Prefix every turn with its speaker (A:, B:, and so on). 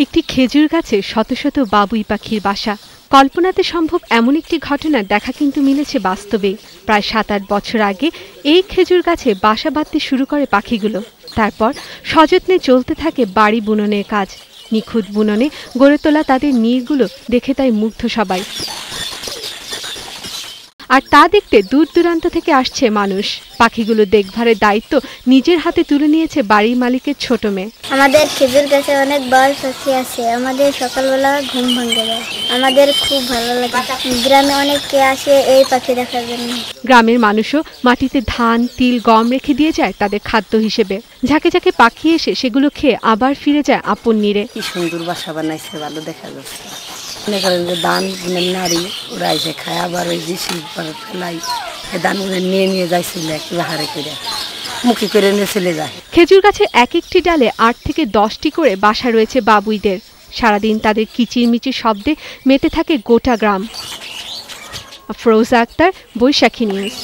A: একটি খেজুর গাছে শত শত বাবুই পাখির বাসা। কল্পনাতে সম্ভব এমন একটি ঘটনার দেখা কিন্তু মিলেছে বাস্তবে। প্রায় ৭-৮ বছর আগে এই খেজুর গাছে বাসা বাঁধতে শুরু করে পাখিগুলো। তারপর সযত্নে চলতে থাকে বাড়ি বুননের কাজ। নিখুঁত বুননে গড়ে তোলা তাদের নীড়গুলো দেখে তাই মুগ্ধ সবাই। আর তা দেখতে দূর দূরান্ত থেকে আসছে মানুষ। পাখিগুলো দেখভালের দায়িত্ব নিজের হাতে তুলে নিয়েছে বাড়ির মালিকের ছোট মেয়ে।
B: আমাদের খেজুর গাছে অনেক বড় পাখি আছে, আমাদের সকালবেলা ঘুম ভাঙে যায়। আমাদের খুব ভালো লাগে। গ্রামে অনেকে আসে এই পাখি দেখার জন্য।
A: গ্রামের মানুষও মাটিতে ধান, তিল, গম রেখে দিয়ে যায় তাদের খাদ্য হিসেবে। ঝাঁকে ঝাঁকে পাখি এসে সেগুলো খেয়ে আবার ফিরে যায় আপন নীড়ে।
C: কি সুন্দর বাসা বানাইছে, ভালো দেখা যাচ্ছে। মনে করেন যে ধান নাড়ি ওরা এসে খায়, আবার ওই যে শিল্পার ফেলাই ধান নিয়ে নিয়ে যাইছিল একটু হারে করে মুখে করে নিয়ে চলে যায়।
A: খেজুর গাছের এক একটি ডালে ৮ থেকে 10টি করে বাসা রয়েছে বাবুইদের। সারাদিন তাদের কিচিরমিচির শব্দে মেতে থাকে গোটা গ্রাম। আফরোজা আক্তার, বৈশাখী নিউজ।